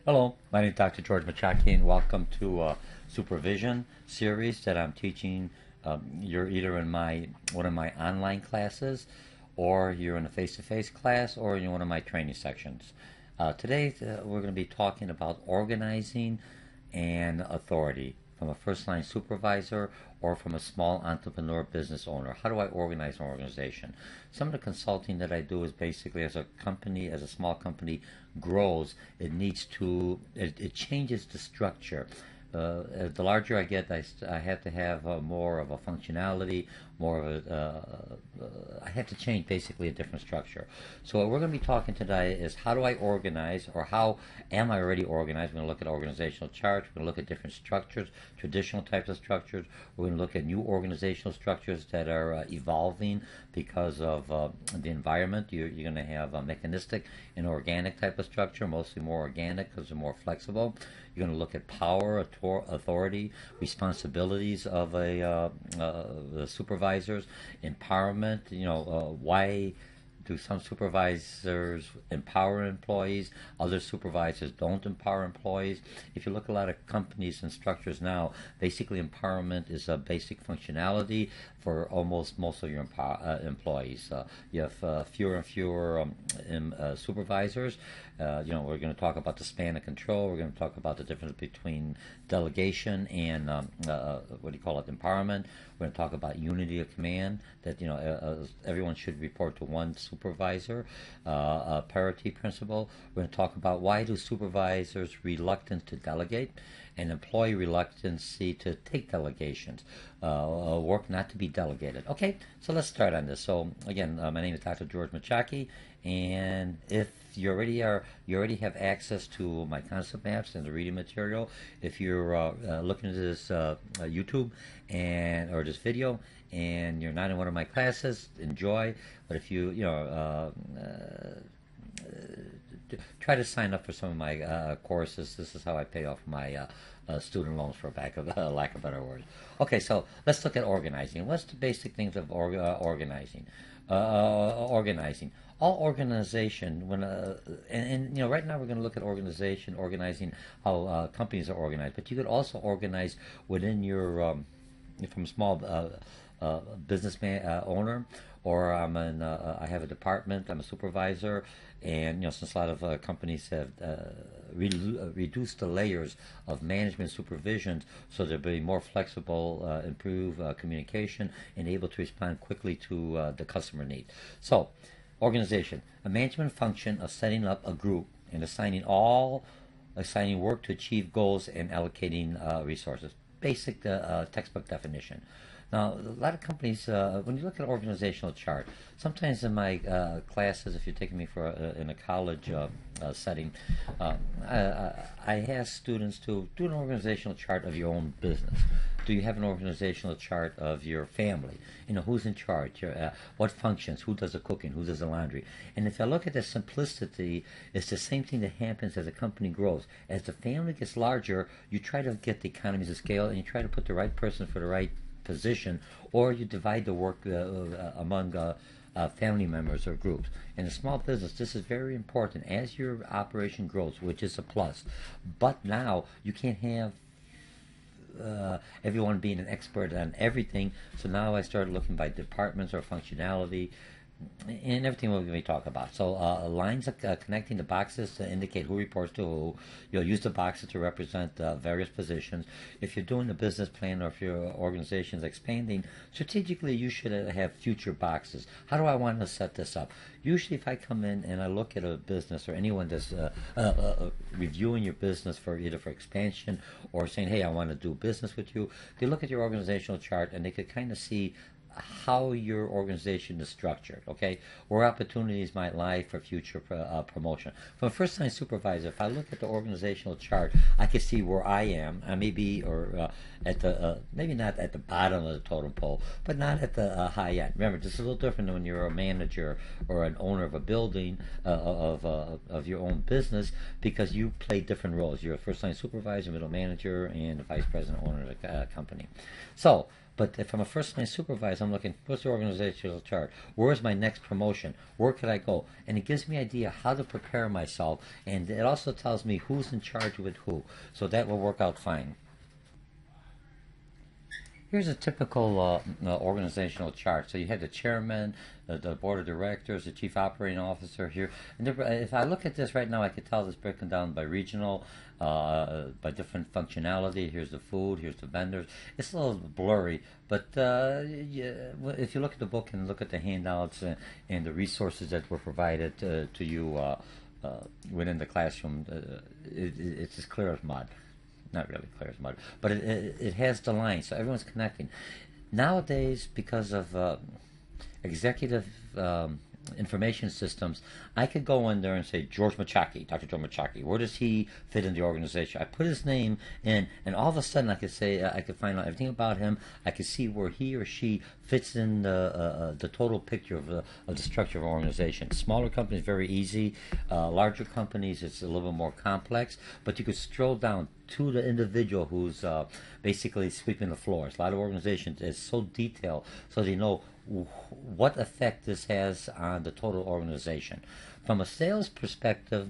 Hello, my name is Dr. George Mochocki, and welcome to Supervision series that I'm teaching. You're either in one of my online classes, or you're in a face-to-face class, or in one of my training sections. Today, we're going to be talking about organizing and authority from a first-line supervisor or from a small entrepreneur business owner. How do I organize an organization? Some of the consulting that I do is basically as a small company grows, it changes the structure. As the larger I get, I have to have more of a functionality, I have to change basically a different structure. So what we're going to be talking today is how do I organize, or how am I already organized? We're going to look at organizational charts, we're going to look at different structures, traditional types of structures. We're going to look at new organizational structures that are evolving because of the environment. You're going to have a mechanistic and organic type of structure, mostly more organic because they're more flexible. You're going to look at power, authority, responsibilities of the supervisors, empowerment. Why do some supervisors empower employees, other supervisors don't empower employees? If you look at a lot of companies and structures now, basically empowerment is a basic functionality for almost most of your employees. You have fewer and fewer supervisors. We're going to talk about the span of control. We're going to talk about the difference between delegation and empowerment. We're going to talk about unity of command, that everyone should report to one supervisor. Parity principle. We're going to talk about why do supervisors reluctant to delegate, and employee reluctance to take delegations, work not to be delegated. Okay, so let's start on this. So again, my name is Dr. George Mochocki, and if you already have access to my concept maps and the reading material. If you're looking at this YouTube or this video, and you're not in one of my classes, enjoy. But if try to sign up for some of my courses. This is how I pay off my student loans, for lack of better words. Okay, so let's look at organizing. What's the basic things of organizing? Organizing. All organization, right now we're going to look at organizing how companies are organized. But you could also organize within your from a small businessman owner, or I have a department, I'm a supervisor, and since a lot of companies have reduced the layers of management supervision, so they'll be more flexible, improve communication, and able to respond quickly to the customer need. So, organization, a management function of setting up a group and assigning work to achieve goals and allocating resources. Basic textbook definition. Now, a lot of companies, when you look at an organizational chart, sometimes in my classes, if you're taking me in a college setting, I ask students to do an organizational chart of your own business. Do you have an organizational chart of your family? Who's in charge, what functions, who does the cooking, who does the laundry? And if I look at the simplicity, it's the same thing that happens as a company grows. As the family gets larger, you try to get the economies of scale, and you try to put the right person for the right position, or you divide the work among family members or groups. In a small business, this is very important as your operation grows, which is a plus. But now you can't have everyone being an expert on everything. So now I started looking by departments or functionality, and everything we're going to talk about. So lines connecting the boxes to indicate who reports to who. You'll use the boxes to represent various positions. If you're doing a business plan, or if your organization is expanding, strategically you should have future boxes. How do I want to set this up? Usually if I come in and I look at a business, or anyone that's reviewing your business for either for expansion or saying, hey, I want to do business with you, they look at your organizational chart and they could kind of see how your organization is structured, okay? Where opportunities might lie for future promotion. From a first-time supervisor, if I look at the organizational chart, I can see where I am. I may be at the maybe not at the bottom of the totem pole, but not at the high end. Remember, this is a little different when you're a manager or an owner of a building of your own business, because you play different roles. You're a first-time supervisor, middle manager, and the vice president owner of the company. So But if I'm a first line supervisor, I'm looking, what's the organizational chart? Where's my next promotion? Where could I go? And it gives me an idea how to prepare myself, and it also tells me who's in charge with who. So that will work out fine. Here's a typical organizational chart. So you have the chairman, the board of directors, the chief operating officer here. And if I look at this right now, I can tell this broken down by regional, by different functionality. Here's the food, here's the vendors. It's a little blurry, but if you look at the book and look at the handouts and the resources that were provided to you within the classroom, it's as clear as mud. Not really clear as mud, but it has the line, so everyone's connecting. Nowadays, because of executive information systems, I could go in there and say George Mochocki, Dr. George Mochocki. Where does he fit in the organization? I put his name in, and all of a sudden I could say I could find out everything about him. I could see where he or she fits in the total picture of the structure of an organization. Smaller companies very easy. Larger companies it's a little bit more complex. But you could stroll down to the individual who's basically sweeping the floors. A lot of organizations is so detailed, so they know what effect this has on the total organization. From a sales perspective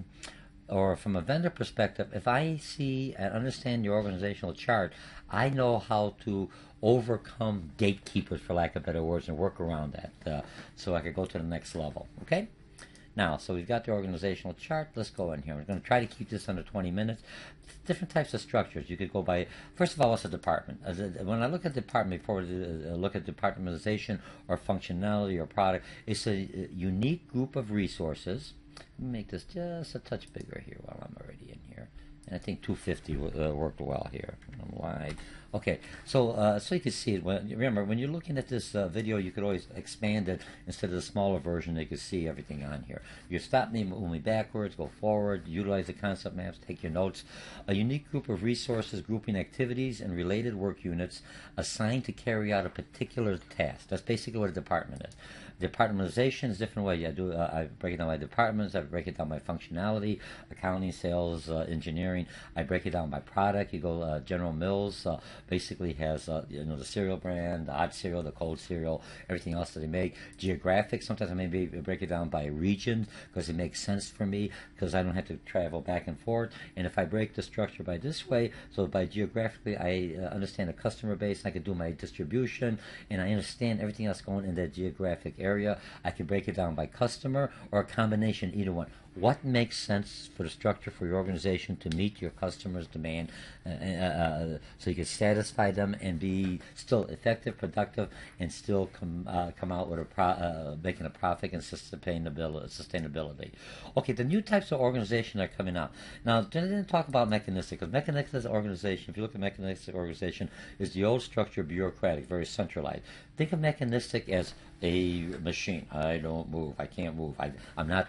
or from a vendor perspective, if I see and understand your organizational chart, I know how to overcome gatekeepers, for lack of better words, and work around that so I could go to the next level. Okay? Now, so we've got the organizational chart. Let's go in here. We're going to try to keep this under 20 minutes. Different types of structures. You could go by, first of all, what's a department? When I look at department, before we look at departmentalization or functionality or product, it's a unique group of resources. Let me make this just a touch bigger here while I'm already in here. And I think 250 worked well here. I'm wide. Okay, so so you can see it. Remember, when you're looking at this video, you could always expand it instead of the smaller version. You can see everything on here. You stop me, move me backwards, go forward, utilize the concept maps, take your notes. A unique group of resources, grouping activities and related work units assigned to carry out a particular task. That's basically what a department is. Departmentalization is a different way. I break it down by departments. I break it down by functionality, accounting, sales, engineering. I break it down by product. You go General Mills basically has the cereal brand, the hot cereal, the cold cereal, everything else that they make. Geographic. Sometimes I maybe break it down by region because it makes sense for me because I don't have to travel back and forth. And if I break the structure by this way, so by geographically, I understand the customer base. I can do my distribution, and I understand everything else going in that geographic area. I can break it down by customer or a combination, either one. What makes sense for the structure for your organization to meet your customers' demand so you can satisfy them and be still effective, productive, and still come out with making a profit and sustainability. Okay, the new types of organization are coming out. Now, I didn't talk about mechanistic, because mechanistic organization, if you look at mechanistic organization, is the old structure, bureaucratic, very centralized. Think of mechanistic as a machine. I don't move. I can't move. I'm not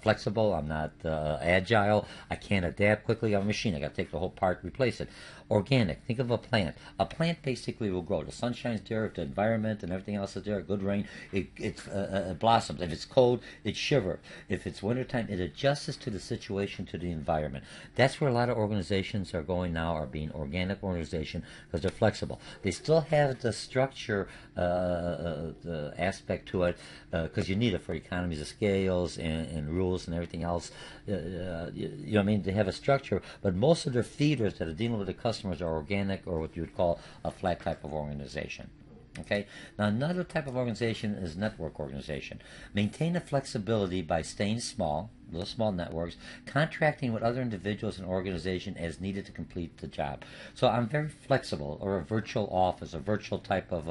flexible. I'm not agile. I can't adapt quickly. I'm a machine. I got to take the whole part, replace it. Organic. Think of a plant. A plant basically will grow. The sun shines there. If the environment and everything else is there, good rain, it blossoms. If it's cold, it shivers. If it's wintertime, it adjusts to the situation, to the environment. That's where a lot of organizations are going now, are being organic organization because they're flexible. They still have the structure, the aspect to it, because you need it for economies of scales and rules and everything else. You know what I mean? They have a structure, but most of their feeders that are dealing with the customers are organic, or what you would call a flat type of organization. Okay. Now, another type of organization is network organization. Maintain the flexibility by staying small, little small networks, contracting with other individuals and organizations as needed to complete the job. So I'm very flexible, or a virtual office, a virtual type of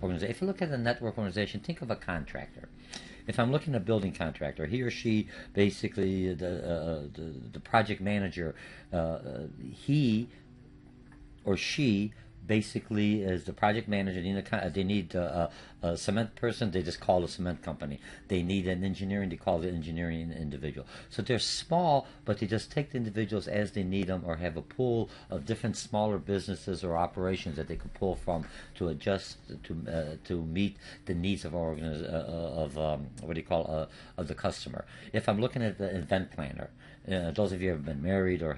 organization. If you look at a network organization, think of a contractor. If I'm looking at a building contractor, he or she basically the project manager, he or she basically is the project manager. They need a cement person, they just call a cement company. They need an engineering, they call the engineering individual. So they're small, but they just take the individuals as they need them, or have a pool of different smaller businesses or operations that they can pull from to adjust to meet the needs of what do you call of the customer. If I'm looking at the event planner, those of you who have been married or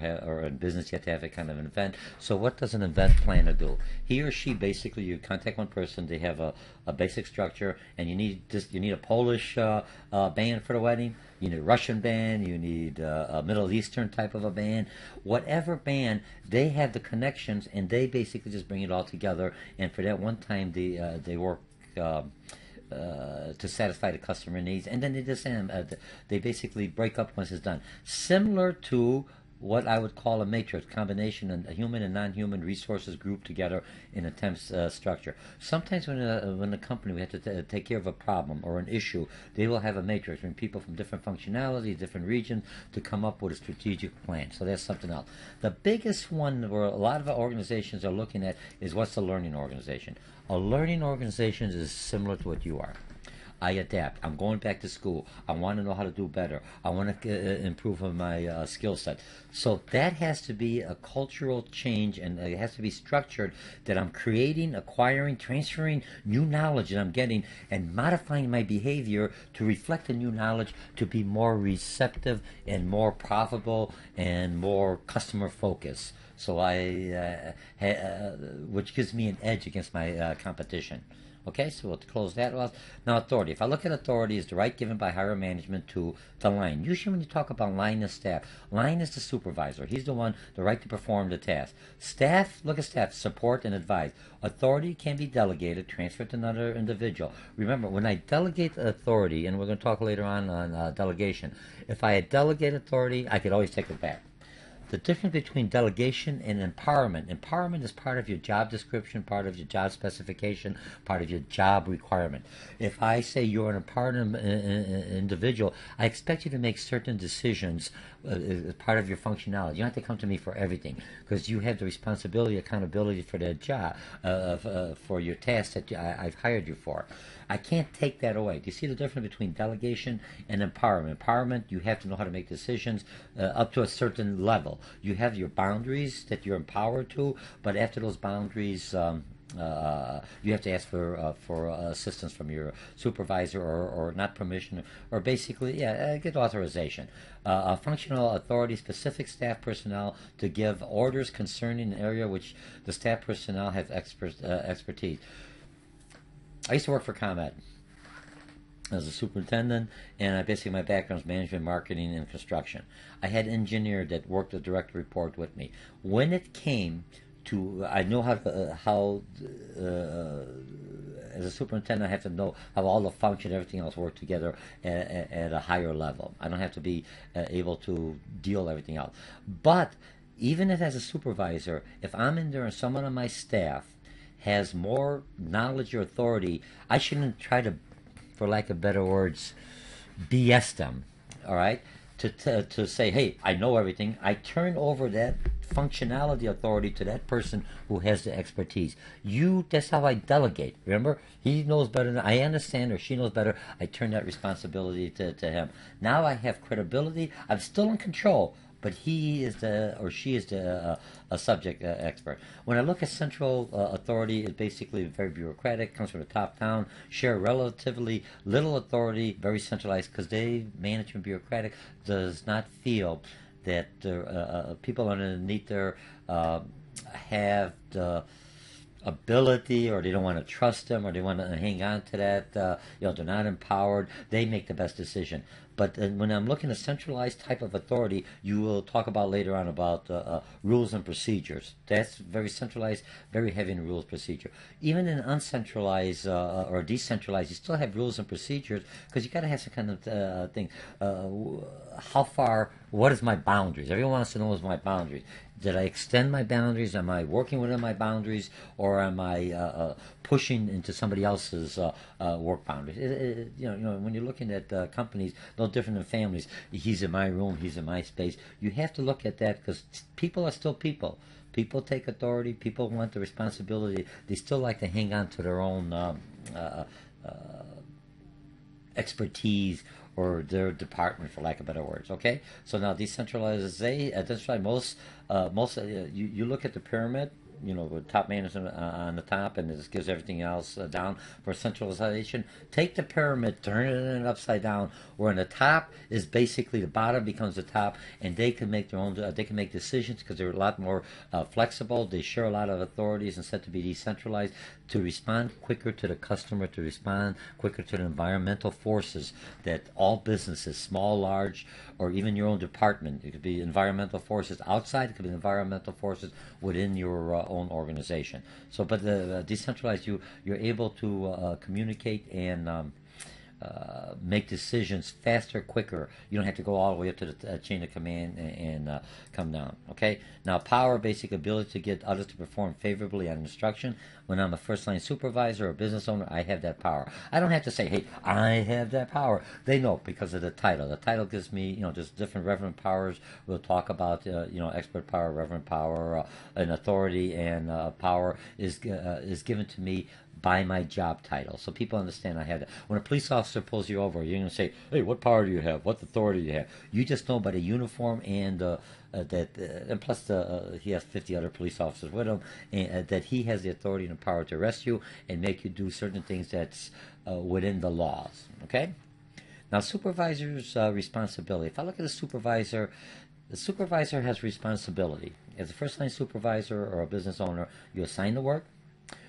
in business, you have to have a kind of an event. So what does an event planner do? He or she basically, you contact one person, they have a basic structure, and you need a Polish band for the wedding. You need a Russian band. You need a Middle Eastern type of a band. Whatever band, they have the connections, and they basically just bring it all together. And for that one time, they work. To satisfy the customer needs, and then they basically break up once it's done. Similar to what I would call a matrix combination, and human and non-human resources grouped together in a temp structure. Sometimes when a company we have to take care of a problem or an issue, they will have a matrix when people from different functionalities, different regions, to come up with a strategic plan. So that's something else. The biggest one where a lot of organizations are looking at is what's a learning organization. A learning organization is similar to what you are. I adapt. I'm going back to school. I want to know how to do better. I want to improve on my skill set. So that has to be a cultural change, and it has to be structured that I'm creating, acquiring, transferring new knowledge that I'm getting, and modifying my behavior to reflect the new knowledge to be more receptive and more profitable and more customer focused. So which gives me an edge against my competition. Okay, so we'll close that off. Now, authority. If I look at authority, is the right given by higher management to the line. Usually when you talk about line of staff, line is the supervisor. He's the one, the right to perform the task. Staff, look at staff, support and advise. Authority can be delegated, transferred to another individual. Remember, when I delegate authority, and we're going to talk later on delegation, if I delegate authority, I could always take it back. The difference between delegation and empowerment is part of your job description, part of your job specification, part of your job requirement. If I say you're an empowered individual, I expect you to make certain decisions as part of your functionality. You don't have to come to me for everything, because you have the responsibility, accountability for that job, for your task that I've hired you for. I can't take that away. Do you see the difference between delegation and empowerment? Empowerment, you have to know how to make decisions up to a certain level. You have your boundaries that you're empowered to, but after those boundaries, you have to ask for assistance from your supervisor, or not permission, or basically, get authorization. Functional authority, specific staff personnel to give orders concerning an area which the staff personnel have expertise. I used to work for ComEd as a superintendent, and basically my background is management, marketing, and construction. I had an engineer that worked a direct report with me. When it came to, I know how as a superintendent, I have to know how all the function, everything else work together at a higher level. I don't have to be able to deal everything out. But even if as a supervisor, if I'm in there and someone on my staff has more knowledge or authority, I shouldn't try to, for lack of better words, BS them, all right? To say, hey, I know everything. I turn over that functionality authority to that person who has the expertise. That's how I delegate. Remember, he knows better than I understand, or she knows better. I turn that responsibility to him. Now I have credibility. I'm still in control, but he is or she is a subject expert. When I look at central authority, it's basically very bureaucratic, comes from the top down, share relatively little authority, very centralized, because management bureaucratic does not feel that people underneath there have the ability, or they don't want to trust them, or they want to hang on to that. They're not empowered. They make the best decision. But when I'm looking at centralized type of authority, you will talk about later on about rules and procedures. That's very centralized, very heavy in rules procedure. Even in uncentralized or decentralized, you still have rules and procedures, because you got to have some kind of thing. How far? What is my boundaries? Everyone wants to know what's my boundaries. Did I extend my boundaries? Am I working within my boundaries, or am I pushing into somebody else's work boundaries? When you're looking at companies, no different than families. He's in my room, he's in my space. You have to look at that, because people are still people. People take authority. People want the responsibility. They still like to hang on to their own expertise, or their department, for lack of better words. Okay, so now decentralized. You look at the pyramid. with top management on the top, and it just gives everything else down for centralization. Take the pyramid, turn it upside down, where on the top is basically the bottom becomes the top, and they can make their own. They can make decisions because they're a lot more flexible. They share a lot of authorities instead to be decentralized, to respond quicker to the customer, to respond quicker to the environmental forces that all businesses, small, large, or even your own department. It could be environmental forces outside. It could be environmental forces within your own organization. So, but the decentralized, you're able to communicate and make decisions faster, quicker. You don't have to go all the way up to the chain of command and come down. Okay. Now, power, basic ability to get others to perform favorably on instruction. When I'm a first line supervisor or business owner, I have that power. I don't have to say, "Hey, I have that power." They know because of the title. The title gives me, just different reverend powers. We'll talk about, expert power, reverend power, and authority, and power is given to me by my job title. So people understand I have that. When a police officer pulls you over, you're going to say, "Hey, what power do you have? What authority do you have?" You just know by the uniform and and plus he has 50 other police officers with him, and that he has the authority and the power to arrest you and make you do certain things that's within the laws. Okay? Now, supervisor's responsibility. If I look at the supervisor has responsibility. As a first-line supervisor or a business owner, you assign the work.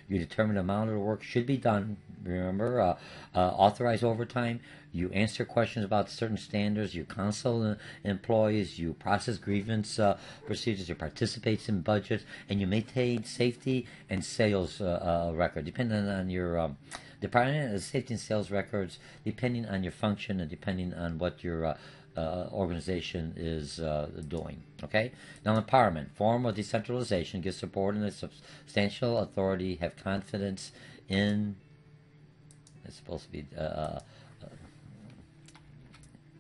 You determine the amount of the work should be done. Remember, authorize overtime. You answer questions about certain standards. You counsel employees. You process grievance procedures. You participate in budgets, and you maintain safety and sales record, depending on your department. Safety and sales records, depending on your function and depending on what your organization is doing. Okay. Now, empowerment, form of decentralization, gives subordinates substantial authority, have confidence in. It's supposed to be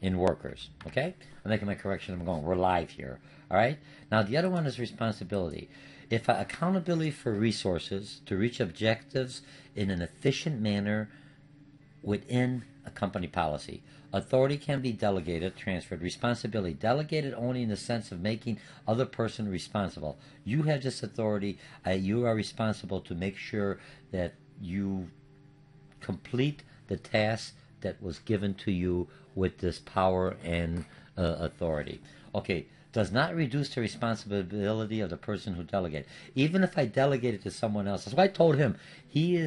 in workers. Okay. I'm making my correction. I'm going. We're live here. All right. Now, the other one is responsibility. If accountability for resources to reach objectives in an efficient manner within a company policy. Authority can be delegated, transferred. Responsibility delegated only in the sense of making other person responsible. You have this authority. You are responsible to make sure that you complete the task that was given to you with this power and authority. Okay. Does not reduce the responsibility of the person who delegates. Even if I delegate it to someone else, that's why I told him he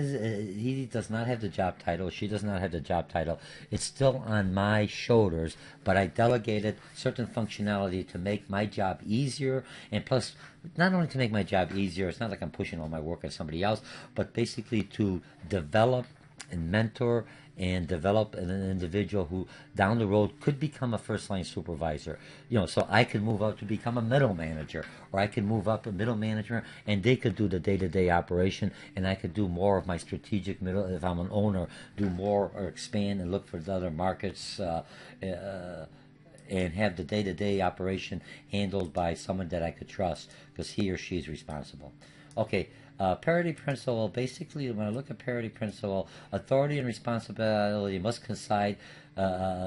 does not have the job title. She does not have the job title. It's still on my shoulders, but I delegated certain functionality to make my job easier, and plus, not only to make my job easier. It's not like I'm pushing all my work on somebody else, but basically to develop and mentor and develop an individual who down the road could become a first line supervisor. So I could move up to become a middle manager, or I could move up a middle manager and they could do the day-to-day operation, and I could do more of my strategic middle, if I'm an owner, do more or expand and look for the other markets and have the day-to-day operation handled by someone that I could trust because he or she is responsible. Okay. Parity principle, basically, when I look at parity principle, authority and responsibility must coincide.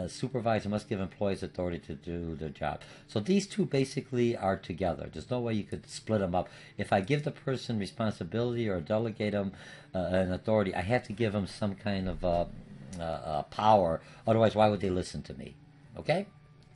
Supervisor must give employees authority to do their job. So these two basically are together. There's no way you could split them up. If I give the person responsibility or delegate them an authority, I have to give them some kind of power. Otherwise, why would they listen to me? Okay?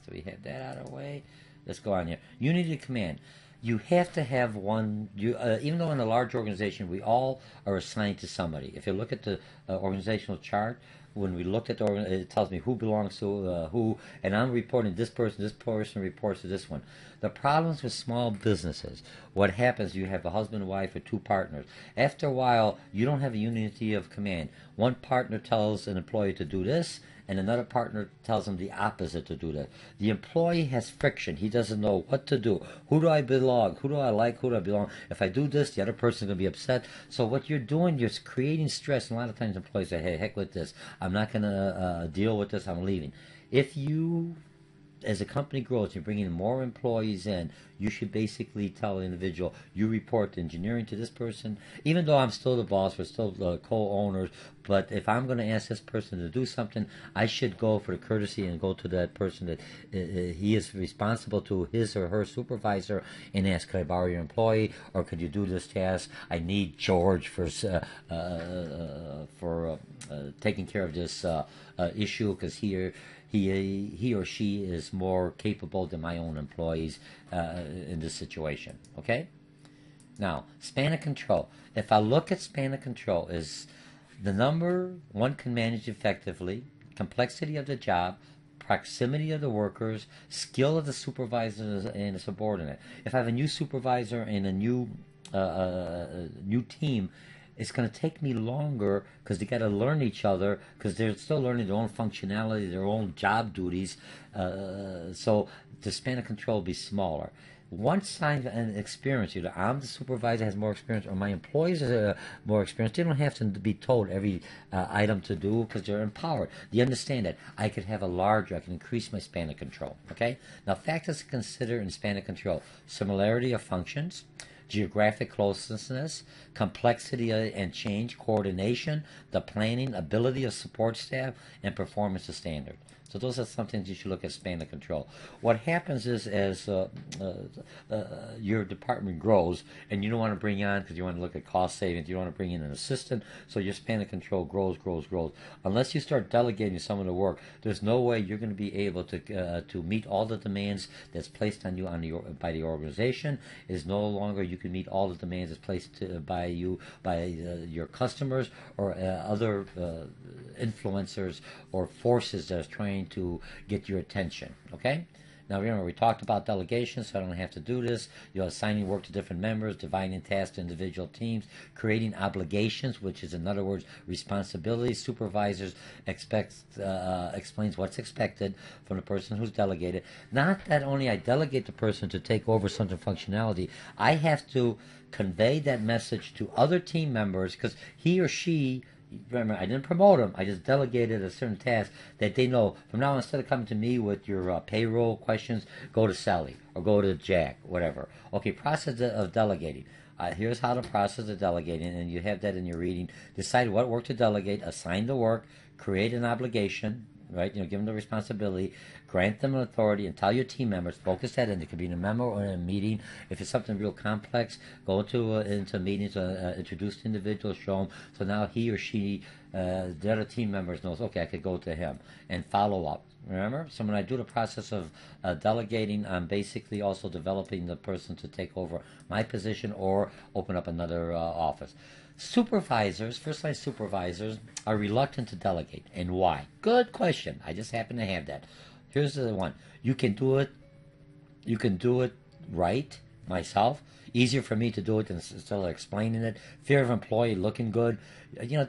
So we have that out of the way. Let's go on here. Unity of command. You have to have one. Even though in a large organization, we all are assigned to somebody. If you look at the organizational chart, when we look at it tells me who belongs to who, and I'm reporting this person reports to this one. The problems with small businesses, what happens, you have a husband, wife, or two partners. After a while, you don't have a unity of command. One partner tells an employee to do this, and another partner tells him the opposite to do that. The employee has friction. He doesn't know what to do. Who do I belong? Who do I like? Who do I belong? If I do this, the other person's going to be upset. So what you're doing, you're creating stress. And a lot of times employees say, "Hey, heck with this. I'm not going to deal with this. I'm leaving." If you as a company grows, you're bringing more employees in, you should basically tell the individual, you report engineering to this person, even though I'm still the boss, we're still co-owners, but if I'm going to ask this person to do something, I should go for the courtesy and go to that person that he is responsible to, his or her supervisor, and ask, could I borrow your employee, or could you do this task? I need George for taking care of this issue, because he or she is more capable than my own employees in this situation. Okay? Now, span of control. If I look at span of control, is the number one can manage effectively, complexity of the job, proximity of the workers, skill of the supervisor and the subordinate. If I have a new supervisor and a new team, it's going to take me longer because they got to learn each other, because they're still learning their own functionality, their own job duties. So the span of control will be smaller. Once I'm an experience, either I'm the supervisor has more experience or my employees have more experience, they don't have to be told every item to do because they're empowered. They understand that I could have I can increase my span of control. Okay? Now, factors to consider in span of control: similarity of functions, geographic closeness, complexity and change, coordination, the planning, ability of support staff, and performance of standard. So those are some things you should look at span of control. What happens is, as your department grows, and you don't want to bring on, because you want to look at cost savings, you don't want to bring in an assistant, so your span of control grows. Unless you start delegating some of the work, there's no way you're going to be able to meet all the demands that's placed on you by the organization. It is no longer you can meet all the demands that's placed by your customers or other influencers or forces that are trying to get your attention. Okay? Now remember, we talked about delegation, so I don't have to do this. You're assigning work to different members, dividing tasks to individual teams, creating obligations, which is, in other words, responsibilities. Supervisors explains what's expected from the person who's delegated. Not that only I delegate the person to take over something functionality, I have to convey that message to other team members, because he or she, remember, I didn't promote them. I just delegated a certain task that they know. From now on, instead of coming to me with your payroll questions, go to Sally or go to Jack, whatever. Okay, process of delegating. Here's how to process the delegating, and you have that in your reading. Decide what work to delegate, assign the work, create an obligation, right? Give them the responsibility, grant them an authority, and tell your team members, focus that in. It could be in a memo or in a meeting. If it's something real complex, go into meetings, introduce the individual, show them. So now he or she, the other team members knows, okay, I could go to him, and follow up. Remember? So when I do the process of delegating, I'm basically also developing the person to take over my position or open up another office. Supervisors, first-line supervisors, are reluctant to delegate. And why? Good question. I just happen to have that. Here's the one. You can do it right, myself. Easier for me to do it than still explaining it. Fear of employee looking good.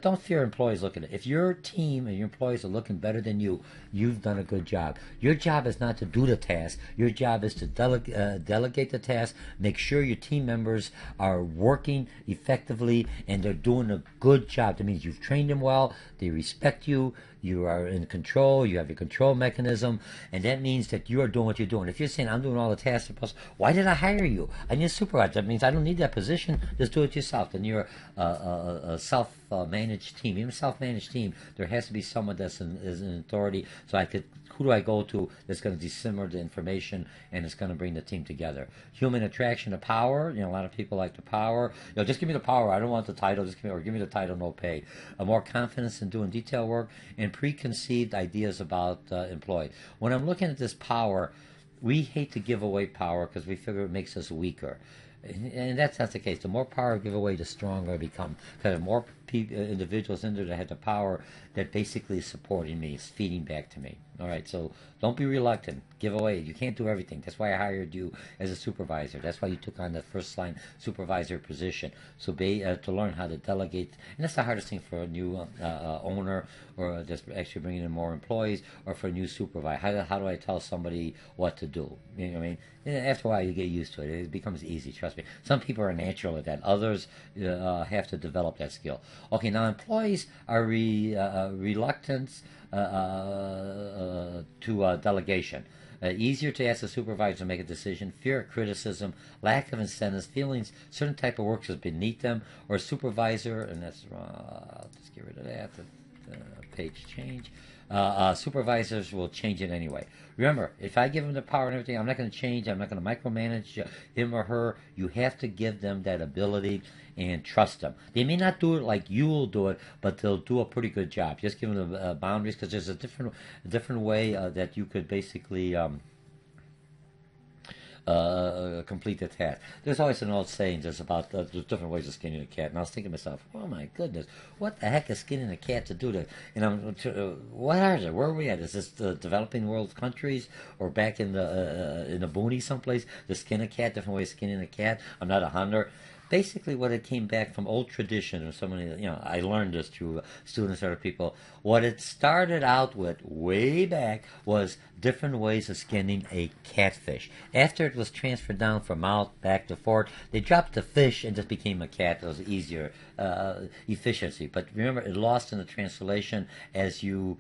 Don't fear employees looking at it. If your team and your employees are looking better than you, you've done a good job. Your job is not to do the task. Your job is to delegate the task, make sure your team members are working effectively and they're doing a good job. That means you've trained them well, they respect you, you are in control, you have your control mechanism, and that means that you are doing what you're doing. If you're saying, I'm doing all the tasks, why did I hire you? I need a supervisor. That means I don't need that position. Just do it yourself. Then you're a self-managed team. Even a self-managed team, there has to be someone that's in authority. So who do I go to that's going to disseminate the information and it's going to bring the team together? Human attraction to power. A lot of people like the power. Just give me the power. I don't want the title. Just give me the title, no pay. More confidence in doing detail work, and preconceived ideas about employee. When I'm looking at this power, we hate to give away power because we figure it makes us weaker. And that's not the case. The more power I give away, the stronger I become. Because the more individuals in there that have the power that basically is supporting me, is feeding back to me. All right, so don't be reluctant. Give away. You can't do everything. That's why I hired you as a supervisor. That's why you took on the first line supervisor position. So to learn how to delegate. And that's the hardest thing for a new owner, or just actually bringing in more employees, or for a new supervisor. How do I tell somebody what to do? You know what I mean? After a while, you get used to it. It becomes easy, trust me. Some people are natural at that. Others have to develop that skill. Okay, now employees are reluctant to delegation. Easier to ask a supervisor to make a decision, fear of criticism, lack of incentives, feelings certain type of work is beneath them, or a supervisor, and that's wrong. I'll just get rid of that. Page change. Supervisors will change it anyway. Remember, if I give them the power and everything, I'm not going to change. I'm not going to micromanage him or her. You have to give them that ability and trust them. They may not do it like you will do it, but they'll do a pretty good job. Just give them the boundaries, because there's a different way that you could basically complete the task. There's always an old saying just about there's different ways of skinning a cat, and I was thinking to myself, oh my goodness, what the heck is skinning a cat to do that? And what are they? Where are we at? Is this the developing world countries, or back in the boonies someplace? To skin a cat, different way of skinning a cat. I'm not a hunter. Basically, what it came back from old tradition, or somebody, I learned this through students or other people. What it started out with way back was different ways of skinning a catfish. After it was transferred down from mouth back to fork, they dropped the fish and just became a cat. It was easier efficiency. But remember, it lost in the translation as you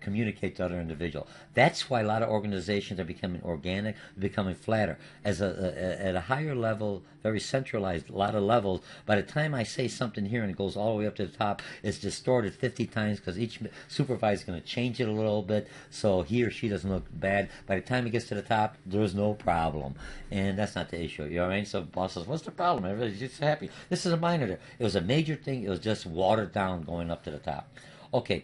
communicate to other individual. That's why a lot of organizations are becoming organic, becoming flatter. At a higher level, very centralized, a lot of levels, by the time I say something here and it goes all the way up to the top, it's distorted 50 times, because each supervisor is going to change it a little bit so he or she doesn't look bad. By the time it gets to the top, there's no problem. And that's not the issue. You know what I mean? So the boss says, what's the problem? Everybody's just happy. This is a minor there. It was a major thing. It was just watered down going up to the top. Okay.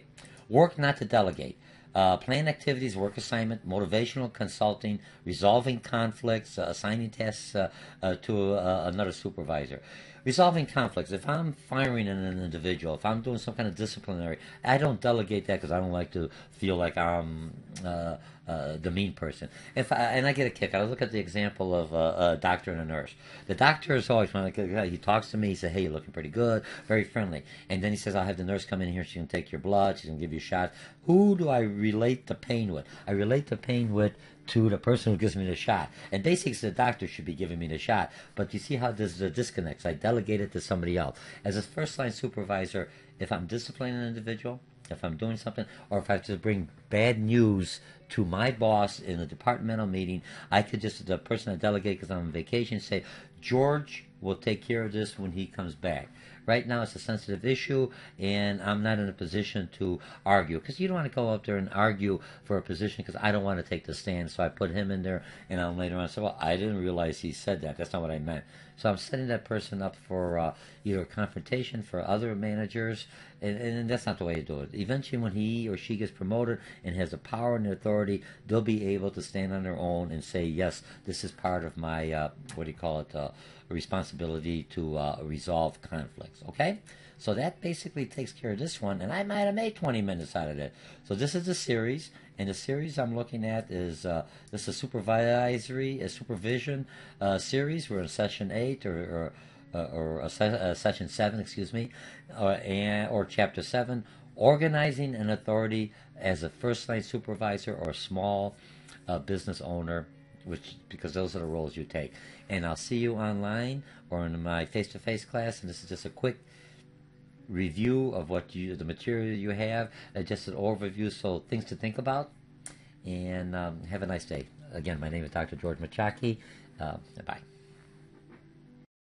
Work not to delegate. Plan activities, work assignment, motivational consulting, resolving conflicts, assigning tasks to another supervisor. Resolving conflicts. If I'm firing an individual, if I'm doing some kind of disciplinary, I don't delegate that, because I don't like to feel like I'm the mean person. And I get a kick. I look at the example of a doctor and a nurse. The doctor is always, he talks to me, he says, hey, you're looking pretty good, very friendly. And then he says, I'll have the nurse come in here, she can take your blood, she can give you a shot. Who do I relate the pain with? I relate the pain with to the person who gives me the shot. And basically, the doctor should be giving me the shot. But you see how there's the disconnects. I delegate it to somebody else. As a first-line supervisor, if I'm disciplining an individual, if I'm doing something, or if I have to bring bad news to my boss in a departmental meeting, I could just, the person I delegate because I'm on vacation, say, George will take care of this when he comes back. Right now it's a sensitive issue, and I'm not in a position to argue, because you don't want to go up there and argue for a position, because I don't want to take the stand. So I put him in there, and I'll later on say, well, I didn't realize he said that. That's not what I meant. So I'm setting that person up for either a confrontation for other managers, and that's not the way to do it. Eventually, when he or she gets promoted and has the power and the authority, they'll be able to stand on their own and say, yes, this is part of my, responsibility to resolve conflicts. Okay? So that basically takes care of this one, and I might have made 20 minutes out of it. So this is the series, and the series I'm looking at is this is supervision series. We're in session 8 or session 7, excuse me, or chapter 7, organizing an authority as a first-line supervisor or a small business owner, because those are the roles you take. And I'll see you online or in my face-to-face class, and this is just a quick review of the material you have, just an overview, so things to think about. And have a nice day. Again, my name is Dr. George Mochocki. Bye.